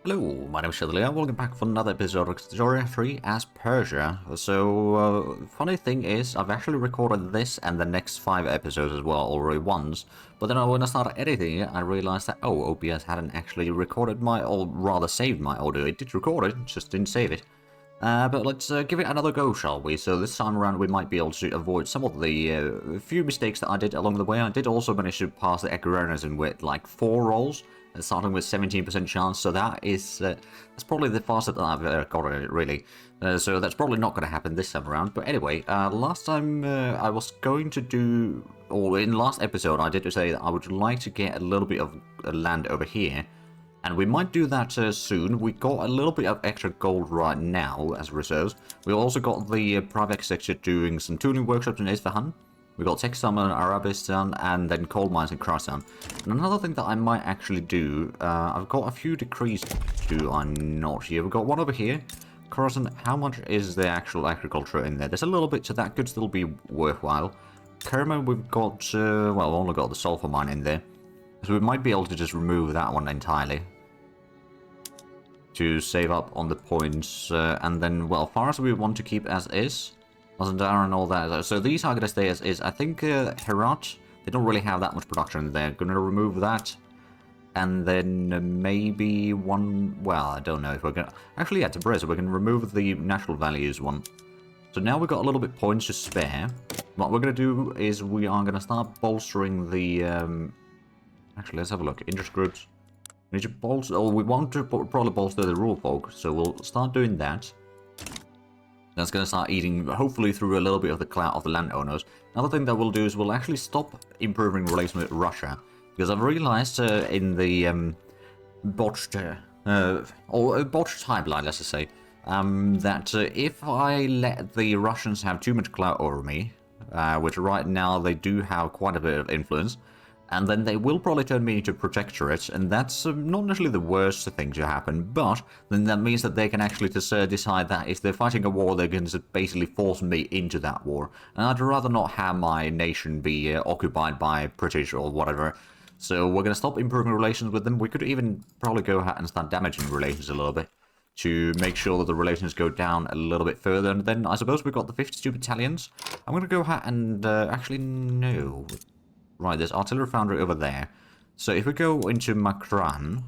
Hello, my name is Shadley and welcome back for another episode of Story 3 as Persia. So, funny thing is, I've actually recorded this and the next 5 episodes as well already once, but then when I started editing it, I realized that, OBS hadn't actually recorded or rather saved my audio. It did record it, just didn't save it. But let's give it another go, shall we? So this time around we might be able to avoid some of the few mistakes that I did along the way. I did also manage to pass the agrarians with like 4 rolls, starting with 17% chance, so that's probably the fastest that I've got it, really. So that's probably not going to happen this time around. But anyway, last time I was going to do, or in last episode I did say that I would like to get a little bit of land over here. And we might do that soon. We got a little bit of extra gold right now as reserves. We also got the private sector doing some tooling workshops in Isfahan. We got textile in Arabistan and then coal mines in Khorasan. And another thing that I might actually do, I've got a few decrees to not here. We've got one over here. Khorasan, how much is the actual agriculture in there? There's a little bit, so that could still be worthwhile. Kerman, we've got, well, we've only got the sulfur mine in there. So we might be able to just remove that one entirely to save up on the points, and then, well, Faras we want to keep as is, Mazandara and all that. So these are going to stay as is. I think Herat, they don't really have that much production. They're going to remove that, and then maybe one, well, I don't know if we're going to, actually, yeah, Tabriz, we can remove the natural values one. So now we've got a little bit points to spare. What we're going to do is we are going to start bolstering the, actually, let's have a look. Interest groups. We need to bolster, or we want to probably bolster the rule folk, so we'll start doing that. That's going to start eating, hopefully, through a little bit of the clout of the landowners. Another thing that we'll do is we'll actually stop improving relations with Russia, because I've realized in the botched timeline, let's just say, that if I let the Russians have too much clout over me, which right now they do have quite a bit of influence, and then they will probably turn me into protectorate, and that's not necessarily the worst thing to happen, but then that means that they can actually just decide that if they're fighting a war, they can just basically force me into that war. And I'd rather not have my nation be occupied by British or whatever. So we're going to stop improving relations with them. We could even probably go ahead and start damaging relations a little bit to make sure that the relations go down a little bit further. And then I suppose we've got the 52 battalions. I'm going to go ahead and actually, no. Right, there's artillery foundry over there. So if we go into Makran,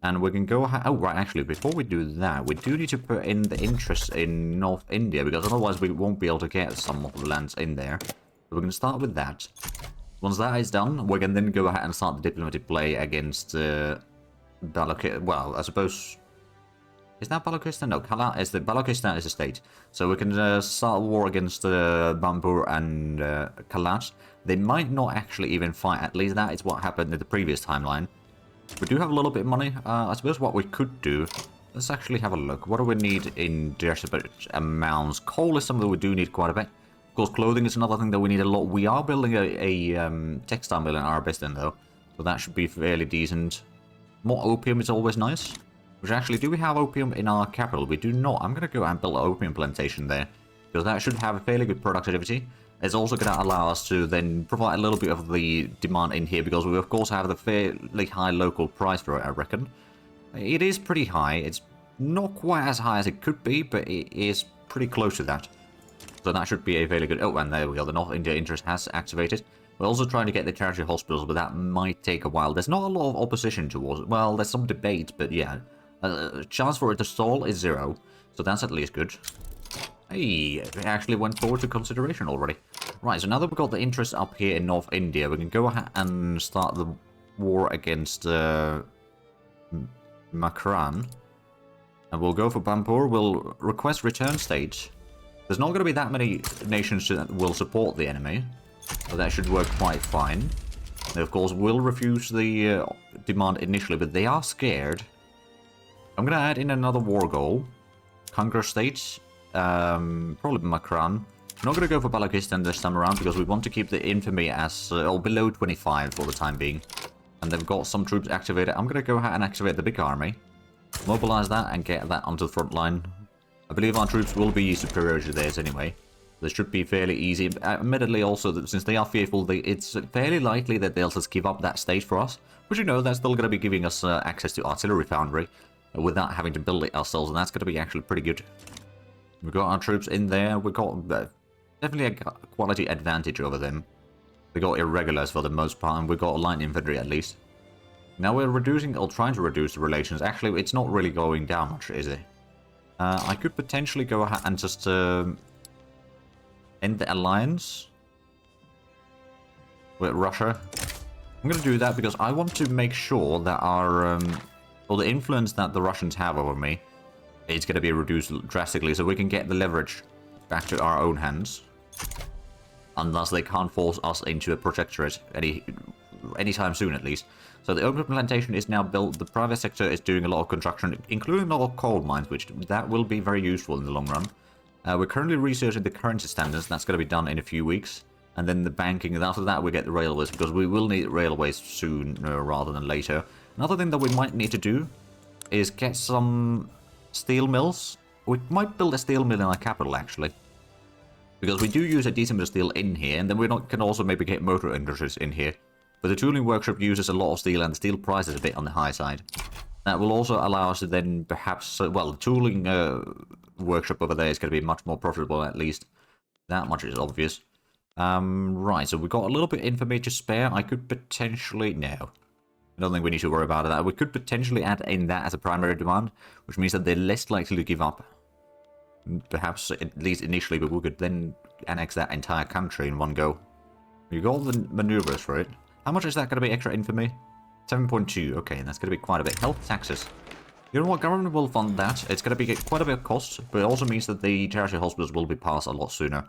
and we can go ahead... Oh, right, actually, before we do that, we do need to put in the interest in North India, because otherwise we won't be able to get some of the lands in there. So we're going to start with that. Once that is done, we can then go ahead and start the diplomatic play against Balochistan. Well, I suppose... Is that Balochistan? No, Balochistan is a state. So we can start a war against Bambur and Kalat. They might not actually even fight. At least that is what happened in the previous timeline. We do have a little bit of money. I suppose what we could do... Let's actually have a look. What do we need in desperate amounts? Coal is something we do need quite a bit. Of course, clothing is another thing that we need a lot. We are building a textile mill in Arabistan, though. So that should be fairly decent. More opium is always nice. Which actually, do we have opium in our capital? We do not. I'm going to go and build an opium plantation there. Because that should have a fairly good productivity. It's also going to allow us to then provide a little bit of the demand in here. Because we, of course, have the fairly high local price for it, I reckon. It is pretty high. It's not quite as high as it could be, but it is pretty close to that. So that should be a fairly good... Oh, and there we go. The North India interest has activated. We're also trying to get the charity hospitals, but that might take a while. There's not a lot of opposition towards it. Well, there's some debate, but yeah. Chance for it to stall is 0, so that's at least good. Hey, it actually went forward to consideration already. Right, so now that we've got the interest up here in North India, we can go ahead and start the war against Makran. And we'll go for Bampur. We'll request return state. There's not going to be that many nations that will support the enemy, so that should work quite fine. They, of course, will refuse the demand initially, but they are scared. I'm going to add in another war goal. Conquer states. Probably Makran. I'm not going to go for Balochistan this time around because we want to keep the infamy as below 25 for the time being. And they've got some troops activated. I'm going to go ahead and activate the big army. Mobilize that and get that onto the front line. I believe our troops will be superior to theirs anyway. This should be fairly easy. Admittedly, also, that since they are fearful, it's fairly likely that they'll just give up that state for us. But you know, they're still going to be giving us access to artillery foundry without having to build it ourselves, and that's going to be actually pretty good. We've got our troops in there. We've got definitely a quality advantage over them. We got irregulars for the most part, and we've got light infantry at least. Now we're reducing, or trying to reduce the relations. Actually, it's not really going down much, is it? I could potentially go ahead and just end the alliance with Russia. I'm going to do that because I want to make sure that our, or the influence that the Russians have over me is going to be reduced drastically, so we can get the leverage back to our own hands. And thus they can't force us into a protectorate anytime soon, at least. So the opium plantation is now built. The private sector is doing a lot of construction, including a lot of coal mines, which that will be very useful in the long run. We're currently researching the currency standards. That's going to be done in a few weeks. And then the banking, and after that we get the railways, because we will need railways sooner rather than later. Another thing that we might need to do is get some steel mills. We might build a steel mill in our capital, actually. Because we do use a decent bit of steel in here, and then we can also maybe get motor industries in here. But the tooling workshop uses a lot of steel, and the steel price is a bit on the high side. That will also allow us to then perhaps, well, the tooling workshop over there is going to be much more profitable, at least. That much is obvious. Right, so we've got a little bit of infamy to spare. I could potentially... No. I don't think we need to worry about that. We could potentially add in that as a primary demand, which means that they're less likely to give up. Perhaps, at least initially, but we could then annex that entire country in one go. You got all the maneuvers for it. How much is that going to be extra infamy? 7.2. Okay, that's going to be quite a bit. Health taxes. You know what? Government will fund that. It's going to be quite a bit of cost, but it also means that the charity hospitals will be passed a lot sooner.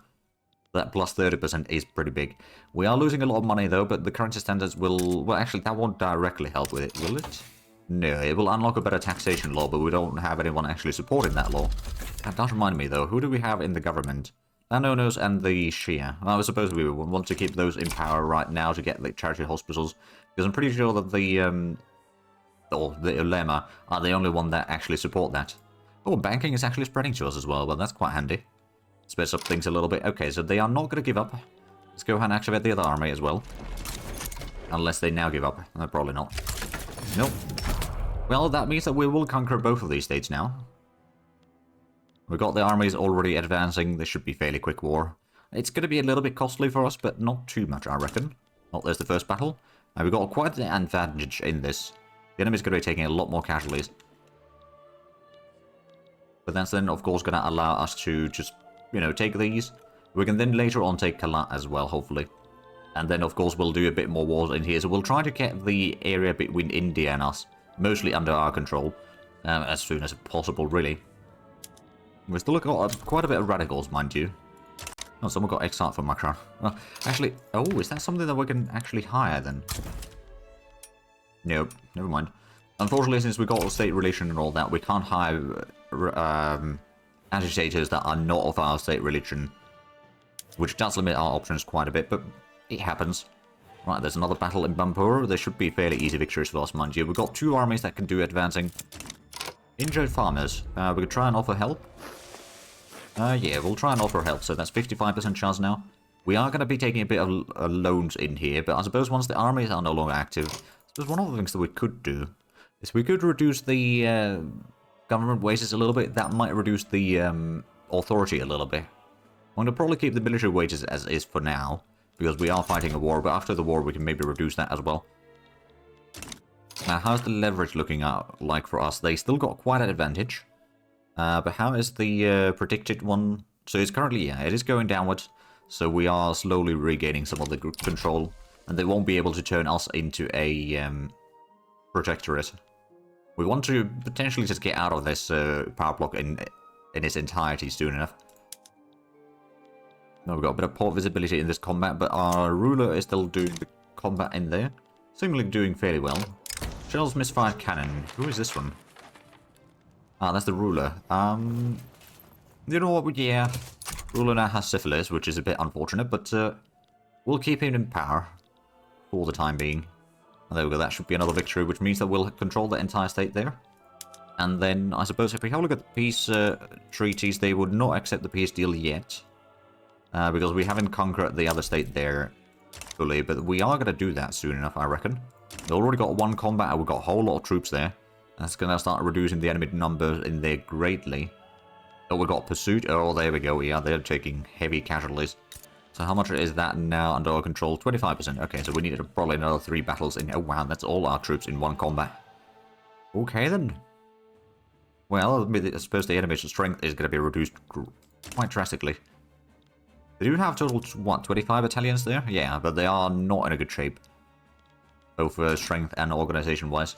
That plus 30% is pretty big. We are losing a lot of money, though, but the currency standards will... Well, actually, that won't directly help with it, will it? No, it will unlock a better taxation law, but we don't have anyone actually supporting that law. That does remind me, though. Who do we have in the government? Landowners and the Shia. I suppose we want to keep those in power right now to get the charity hospitals, because I'm pretty sure that the ulema are the only one that actually support that. Oh, banking is actually spreading to us as well. Well, that's quite handy. Speeds up things a little bit. Okay, so they are not going to give up. Let's go ahead and activate the other army as well. Unless they now give up. No, probably not. Nope. Well, that means that we will conquer both of these states now. We've got the armies already advancing. This should be fairly quick war. It's going to be a little bit costly for us, but not too much, I reckon. Oh, there's the first battle. We've got quite an advantage in this. The enemy's going to be taking a lot more casualties. But that's then, of course, going to allow us to just, you know, take these. We can then later on take Kalat as well, hopefully. And then, of course, we'll do a bit more wars in here. So we'll try to get the area between India and us mostly under our control as soon as possible, really. We've still got quite a bit of radicals, mind you. Oh, someone got exiled from Makran. Well, actually, oh, is that something that we can actually hire then? Nope, never mind. Unfortunately, since we got a state religion and all that, we can't hire agitators that are not of our state religion, which does limit our options quite a bit, but it happens. Right, there's another battle in Bampur. There should be fairly easy victories for us, mind you. We've got two armies that can do advancing. Injured farmers. We could try and offer help. Yeah, we'll try and offer help, so that's 55% chance now. We are going to be taking a bit of loans in here, but I suppose once the armies are no longer active, I suppose one of the things that we could do is we could reduce the government wages a little bit. That might reduce the authority a little bit. I'm going to probably keep the military wages as is for now, because we are fighting a war, but after the war we can maybe reduce that as well. Now, how's the leverage looking out like for us? They still got quite an advantage. But how is the predicted one? So it's currently, yeah, it is going downwards. So we are slowly regaining some of the group control. And they won't be able to turn us into a protectorate. We want to potentially just get out of this power block in its entirety soon enough. Now we've got a bit of poor visibility in this combat, but our ruler is still doing the combat in there. Seemingly doing fairly well. Shells misfired cannon. Who is this one? Ah, that's the ruler. You know what? Yeah, ruler now has syphilis, which is a bit unfortunate, but we'll keep him in power for the time being. And there we go. That should be another victory, which means that we'll control the entire state there. And then I suppose if we have a look at the peace treaties, they would not accept the peace deal yet. because we haven't conquered the other state there fully, but we are going to do that soon enough, I reckon. We've already got one combat, and we've got a whole lot of troops there. That's going to start reducing the enemy numbers in there greatly. Oh, we got pursuit. Oh, there we go. Yeah, they're taking heavy casualties. So how much is that now under our control? 25%. Okay, so we needed probably another 3 battles in. Oh, wow, that's all our troops in one combat. Okay, then. Well, I suppose the enemy's strength is going to be reduced quite drastically. They do have total, what, 25 battalions there? Yeah, but they are not in a good shape. Both strength and organization-wise.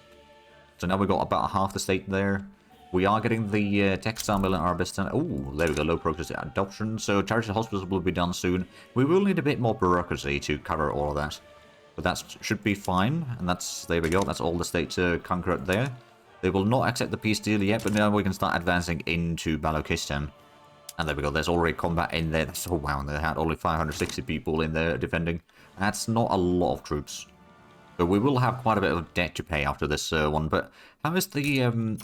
So now we've got about half the state there. We are getting the textile mill in Arbistan. Oh, there we go, low progress adoption. So charity hospitals will be done soon. We will need a bit more bureaucracy to cover all of that. But that should be fine. And that's, there we go, that's all the state to conquer there. They will not accept the peace deal yet, but now we can start advancing into Balochistan. And there we go, there's already combat in there. That's, oh wow, they had only 560 people in there defending. That's not a lot of troops. But we will have quite a bit of debt to pay after this one. But how is the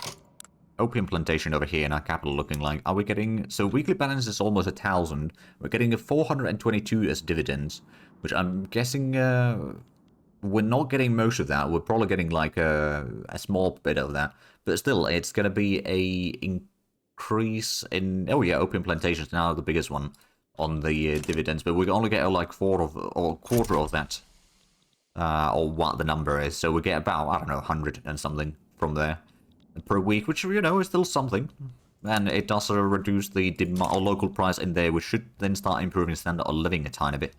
opium plantation over here in our capital looking like? Are we getting... So weekly balance is almost 1,000. We're getting a 422 as dividends, which I'm guessing we're not getting most of that. We're probably getting like a small bit of that. But still, it's going to be a increase in... Oh yeah, opium plantation is now the biggest one on the dividends. But we can only get like quarter of that. Or what the number is. So we get about, I don't know, 100 and something from there per week, which, you know, is still something. And it does sort of reduce the demand or local price in there, which should then start improving standard of living a tiny bit.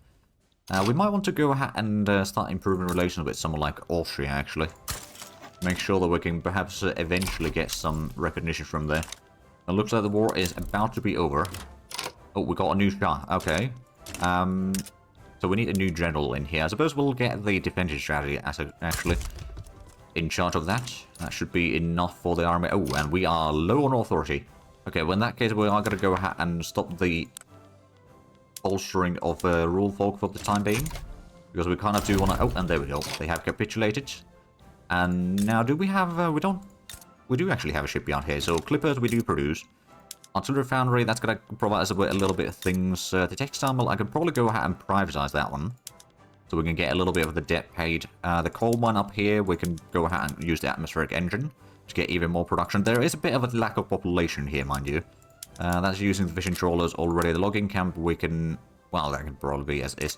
We might want to go ahead and start improving relations with someone like Austria, actually. Make sure that we can perhaps eventually get some recognition from there. It looks like the war is about to be over. Oh, we got a new Shah. Okay. So we need a new general in here. I suppose we'll get the defensive strategy actually in charge of that. That should be enough for the army. Oh, and we are low on authority. Okay, well in that case we are going to go ahead and stop the bolstering of rule folk for the time being. Because we kind of do want to... Oh, and there we go. They have capitulated. And now do we have... We do actually have a shipyard here. So clippers we do produce. Artillery foundry, that's going to provide us with a little bit of things. The textile mill, I can probably go ahead and privatize that one. So we can get a little bit of the debt paid. The coal mine up here, we can go ahead and use the atmospheric engine to get even more production. There is a bit of a lack of population here, mind you. That's using the fishing trawlers already. The logging camp, we can... Well, that can probably be as is.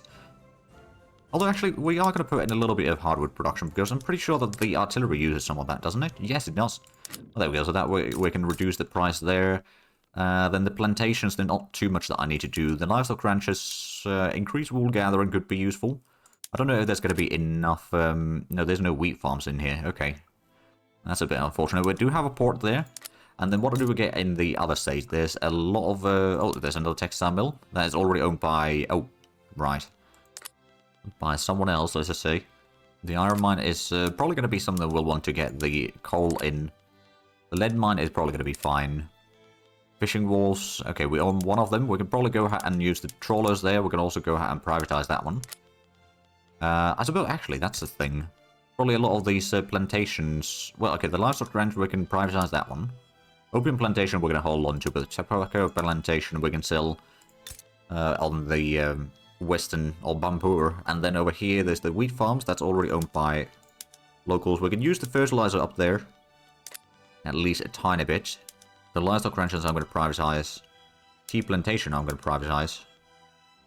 Although, actually, we are going to put in a little bit of hardwood production, because I'm pretty sure that the artillery uses some of that, doesn't it? Yes, it does. Well, there we go. So that way we can reduce the price there. Then the plantations, there's not too much that I need to do. The livestock ranches, increased wool gathering could be useful. I don't know if there's going to be enough... no, there's no wheat farms in here. Okay. That's a bit unfortunate. We do have a port there. And then what do we get in the other states? There's a lot of... oh, there's another textile mill. That is already owned by... Oh, right. By someone else, as I say. The iron mine is probably going to be something that we'll want to get the coal in. The lead mine is probably going to be fine. Fishing wharves. Okay, we own one of them. We can probably go ahead and use the trawlers there. We can also go ahead and privatize that one. I suppose, actually, that's the thing. Probably a lot of these plantations... Well, okay, the livestock ranch, we can privatize that one. Opium plantation, we're going to hold on to, but the tobacco plantation, we can sell on the western, or Bampur. And then over here, there's the wheat farms. That's already owned by locals. We can use the fertilizer up there. At least a tiny bit. The livestock ranches I'm going to privatize. Tea plantation I'm going to privatize.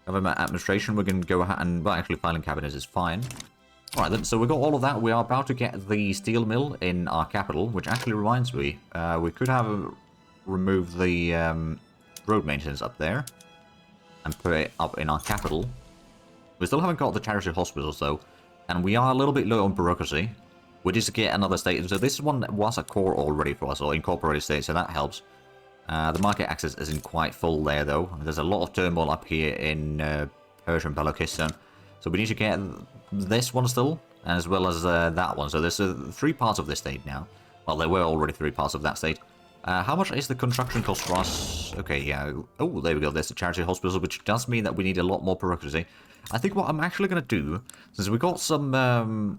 Government administration we can go ahead and... Well, actually, filing cabinets is fine. Alright then, so we got all of that. We are about to get the steel mill in our capital, which actually reminds me, we could have removed the road maintenance up there and put it up in our capital. We still haven't got the charity hospitals though, and we are a little bit low on bureaucracy. We just get another state. So this one was a core already for us, or incorporated state, so that helps. The market access isn't quite full there though. There's a lot of turmoil up here in Persia and Balochistan. So we need to get this one still, as well as that one. So there's 3 parts of this state now. Well, there were already 3 parts of that state. How much is the construction cost for us? Okay, yeah. Oh, there we go. There's the charity hospital, which does mean that we need a lot more bureaucracy. I think what I'm actually going to do, since we got some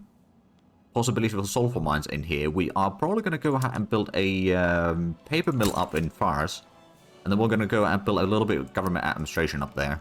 possibility for sulfur mines in here, we are probably going to go ahead and build a paper mill up in Fars. And then we're going to go and build a little bit of government administration up there.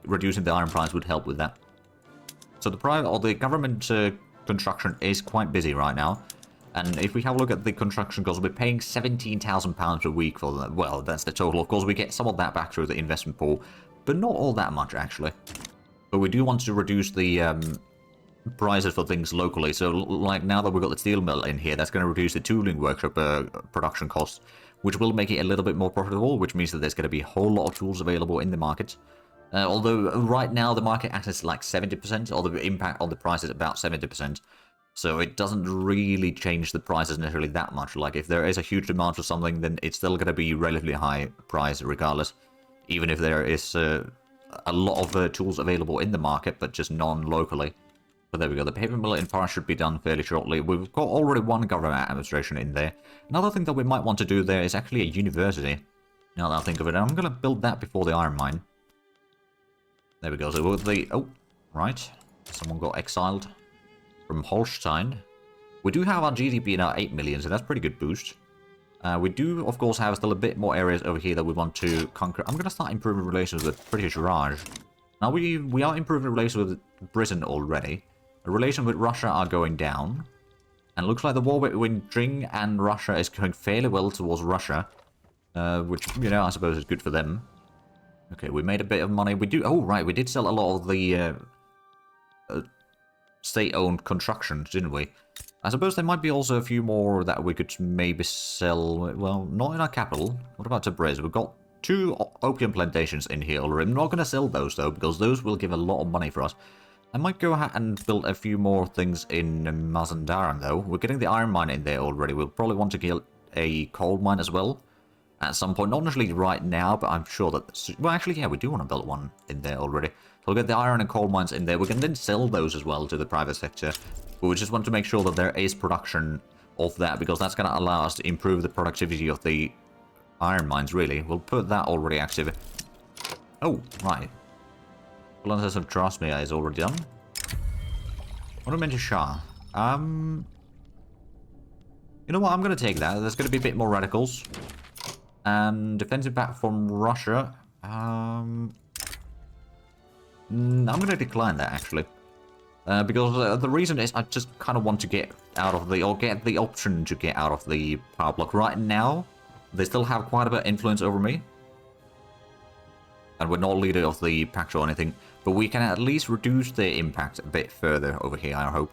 reducing the iron price would help with that. So the government construction is quite busy right now. And if we have a look at the construction costs, we're paying £17,000 a week for that. Well, that's the total. Of course, we get some of that back through the investment pool, but not all that much, actually. But we do want to reduce the prices for things locally. So, like, now that we've got the steel mill in here, that's going to reduce the tooling workshop production costs, which will make it a little bit more profitable, which means that there's going to be a whole lot of tools available in the market. Although, right now, the market access is like 70%, or the impact on the price is about 70%. So it doesn't really change the prices necessarily that much. Like, if there is a huge demand for something, then it's still going to be relatively high price regardless. Even if there is a lot of tools available in the market, but just non-locally. But there we go. The paper mill in Paris should be done fairly shortly. We've got already one government administration in there. Another thing that we might want to do there is actually a university. Now that I think of it, I'm going to build that before the iron mine. There we go. So oh, right. Someone got exiled from Holstein. We do have our GDP now 8 million, so that's a pretty good boost. We do, of course, have still a bit more areas over here that we want to conquer. I'm going to start improving relations with British Raj. Now, we are improving relations with Britain already. The relations with Russia are going down. And it looks like the war between Jing and Russia is going fairly well towards Russia. Which, you know, I suppose is good for them. Okay, we made a bit of money. We do... Oh, right, we did sell a lot of the state-owned constructions, didn't we? I suppose there might be also a few more that we could maybe sell. Well, not in our capital. What about Tabriz? We've got 2 opium plantations in here already. I'm not going to sell those, though, because those will give a lot of money for us. I might go ahead and build a few more things in Mazandaran, though. We're getting the iron mine in there already. We'll probably want to get a coal mine as well at some point. Not necessarily right now, but I'm sure that... Well, actually, yeah, we do want to build one in there already. So we'll get the iron and coal mines in there. We can then sell those as well to the private sector. But we just want to make sure that there is production of that, because that's going to allow us to improve the productivity of the iron mines, really. We'll put that already active. Oh, right. Colossus of Trasmia is already done. What do I mean to Shah? You know what? I'm going to take that. There's going to be a bit more radicals. And defensive back from Russia. I'm going to decline that, actually. Because the reason is I just kind of want to get out of the... Or get the option to get out of the power block. Right now, they still have quite a bit of influence over me. And we're not leader of the pact or anything. But we can at least reduce their impact a bit further over here, I hope.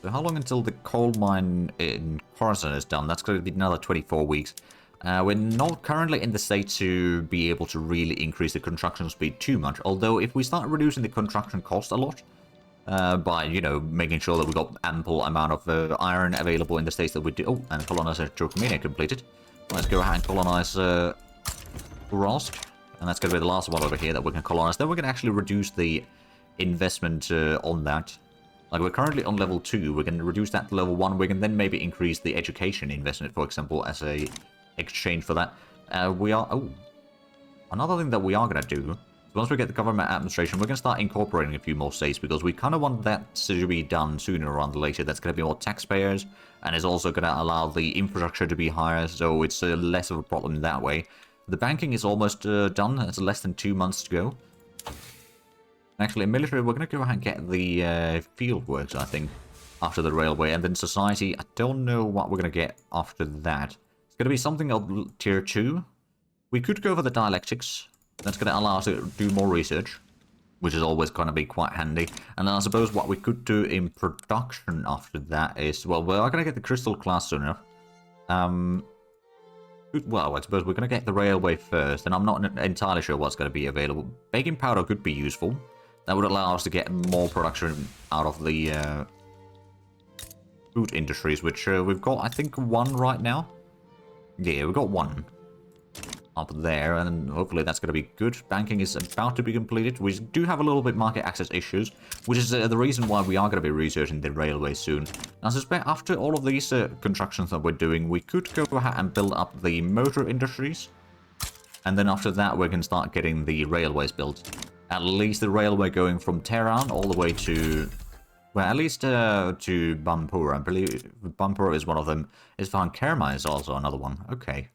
So how long until the coal mine in Coruscant is done? That's going to be another 24 weeks. We're not currently in the state to be able to really increase the construction speed too much. Although if we start reducing the construction cost a lot, by, you know, making sure that we've got ample amount of iron available in the states that we do... Oh, and colonize Turkmenia completed. Let's go ahead and colonize Kursk. And that's going to be the last one over here that we can colonize. Then we can actually reduce the investment on that. Like, we're currently on level 2. We can reduce that to level 1. We can then maybe increase the education investment, for example, as a exchange for that. Oh, another thing that we are going to do, once we get the government administration, we're going to start incorporating a few more states, because we kind of want that to be done sooner rather than later. That's going to be more taxpayers, and it's also going to allow the infrastructure to be higher, so it's less of a problem in that way. The banking is almost done. It's less than 2 months to go. Actually, in military, we're going to go ahead and get the field works, I think, after the railway. And then society, I don't know what we're going to get after that. It's going to be something of tier 2. We could go for the dialectics. That's going to allow us to do more research, which is always going to be quite handy. And then I suppose what we could do in production after that is... Well, we're going to get the crystal class soon enough. Well, I suppose we're going to get the railway first, and I'm not entirely sure what's going to be available. Baking powder could be useful. That would allow us to get more production out of the food industries, which we've got, I think, 1 right now. Yeah, we've got 1 up there, and hopefully that's going to be good. Banking is about to be completed. We do have a little bit market access issues, which is the reason why we are going to be researching the railway soon. I suspect after all of these constructions that we're doing, we could go ahead and build up the motor industries. And then after that, we can start getting the railways built. At least the railway going from Tehran all the way to... Well, at least to Bampur. I believe Bampur is one of them. Isfahan Kerma is also another one. Okay.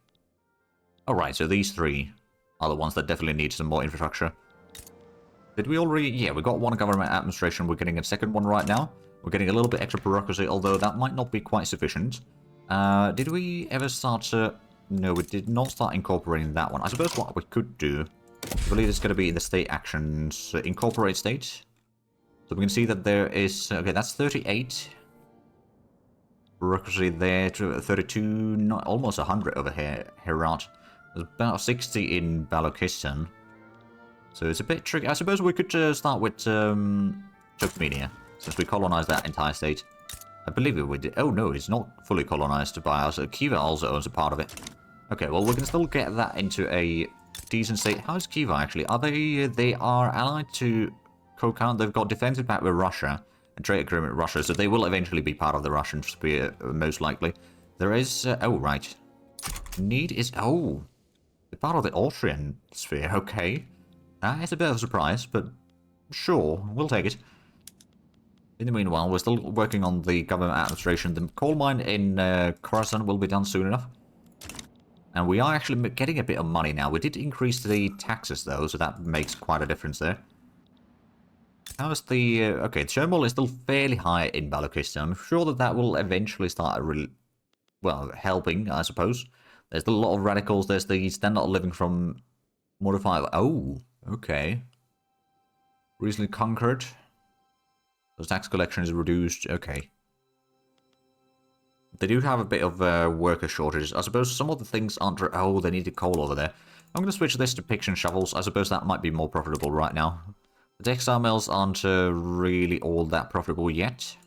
Alright, so these 3 are the ones that definitely need some more infrastructure. Did we already? Yeah, we got one government administration. We're getting a second one right now. We're getting a little bit extra bureaucracy, although that might not be quite sufficient. Did we ever start to... No, we did not start incorporating that one. I suppose what we could do, I believe it's going to be in the state actions, incorporate state. So we can see that there is... Okay, that's 38. Bureaucracy there, 32, not, almost 100 over here, Herat. There's about 60 in Balochistan. So it's a bit tricky. I suppose we could start with Turkmenia, since we colonized that entire state. I believe we did. Oh no, it's not fully colonized by us. Kiva also owns a part of it. Okay, well we can still get that into a decent state. How's Kiva actually? Are they? They are allied to Kokand. They've got defensive pact with Russia, a trade agreement with Russia, so they will eventually be part of the Russian sphere, most likely. There is. Oh right. Need is. Oh, they're part of the Austrian sphere. Okay. It's a bit of a surprise, but sure, we'll take it. In the meanwhile, we're still working on the government administration. The coal mine in Khorasan will be done soon enough. And we are actually getting a bit of money now. We did increase the taxes, though, so that makes quite a difference there. How's the... okay, turmoil is still fairly high in Balochistan. I'm sure that that will eventually start, well, helping, I suppose. There's still a lot of radicals. There's the standard of living from modified... Oh... Okay. Recently conquered. The tax collection is reduced. Okay. They do have a bit of worker shortages. I suppose some of the things aren't... Oh, they needed coal over there. I'm going to switch this to picks and shovels. I suppose that might be more profitable right now. The textile mills aren't really all that profitable yet.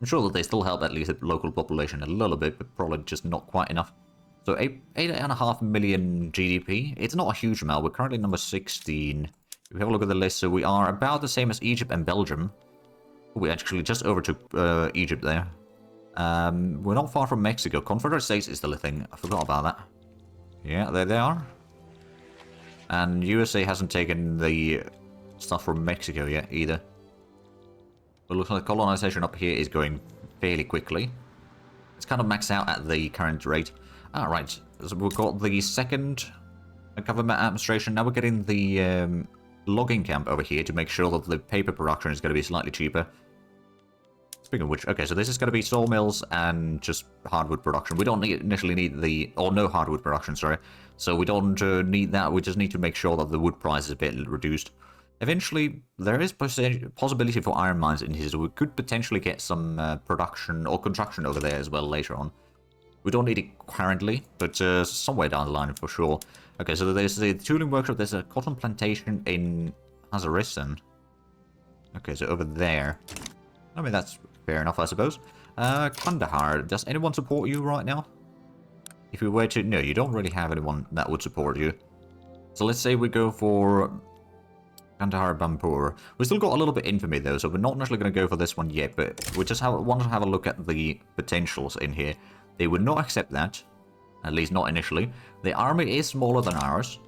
I'm sure that they still help at least the local population a little bit, but probably just not quite enough. So 8.5 million GDP. It's not a huge amount. We're currently number 16. If we have a look at the list, so we are about the same as Egypt and Belgium. We actually just overtook Egypt there. We're not far from Mexico. Confederate States is still a thing. I forgot about that. Yeah, there they are. And USA hasn't taken the stuff from Mexico yet either. But it looks like colonization up here is going fairly quickly. It's kind of maxed out at the current rate. Alright, so we've got the second government administration. Now we're getting the logging camp over here to make sure that the paper production is going to be slightly cheaper. Speaking of which, okay, so this is going to be sawmills and just hardwood production. We don't initially need the... or no hardwood production, sorry. So we don't need that. We just need to make sure that the wood price is a bit reduced. Eventually, there is possibility for iron mines in here, so we could potentially get some production or construction over there as well later on. We don't need it currently, but somewhere down the line for sure. Okay, so there's the tooling workshop. There's a cotton plantation in Hazaristan. Okay, so over there. I mean, that's fair enough, I suppose. Kandahar, does anyone support you right now? If we were to... No, you don't really have anyone that would support you. So let's say we go for Kandahar Bampur. We still got a little bit infamy, though, so we're not necessarily going to go for this one yet, but we just want to have a look at the potentials in here. They would not accept that, at least not initially. The army is smaller than ours.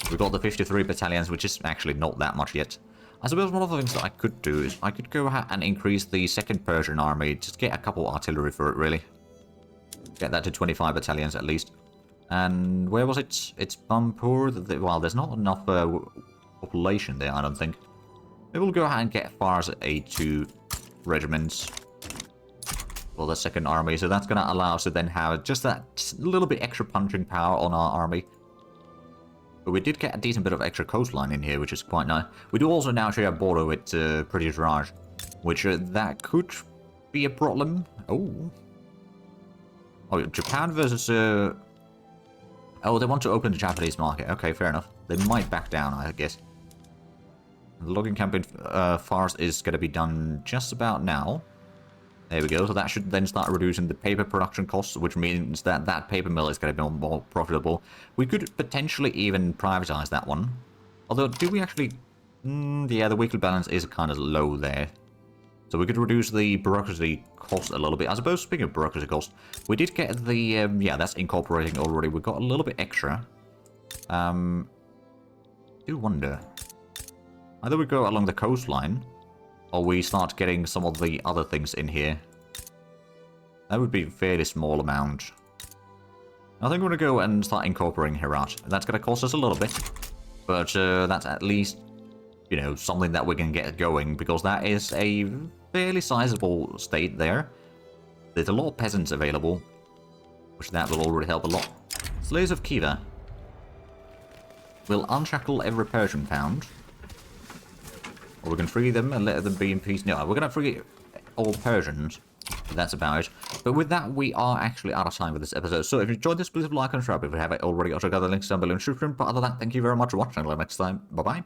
We've got the 53 battalions, which is actually not that much yet. I suppose one of the things that I could do is I could go ahead and increase the second Persian army, just get a couple artillery for it, really. Get that to 25 battalions at least. And where was it? It's Bampur. Well, there's not enough population there, I don't think. Maybe we'll go ahead and get Fars A2 regiments for the second army. So that's going to allow us to then have just that little bit extra punching power on our army. But we did get a decent bit of extra coastline in here, which is quite nice. We do also now share a border with British Raj, which that could be a problem. Oh, Japan versus... Oh, they want to open the Japanese market. Okay, fair enough. They might back down, I guess. The logging camp in Fars is going to be done just about now. There we go. So that should then start reducing the paper production costs, which means that that paper mill is going to be more profitable. We could potentially even privatize that one. Although, do we actually... yeah, the weekly balance is kind of low there. So we could reduce the bureaucracy cost a little bit. I suppose, speaking of bureaucracy cost, we did get the... yeah, that's incorporating already. We got a little bit extra. I do wonder. Either we go along the coastline, or we start getting some of the other things in here. That would be a fairly small amount. I think we're going to go and start incorporating Herat. That's going to cost us a little bit, but that's at least you know, something that we can get going, because that is a fairly sizable state there. There's a lot of peasants available, which that will already help a lot. Slaves of Kiva. We'll unshackle every Persian found. Or we can free them and let them be in peace. No, we're going to free all Persians. That's about it. But with that, we are actually out of time for this episode. So if you enjoyed this, please like and subscribe if you haven't already. Also got the links down below in the description. But other than that, thank you very much for watching. Until next time, bye-bye.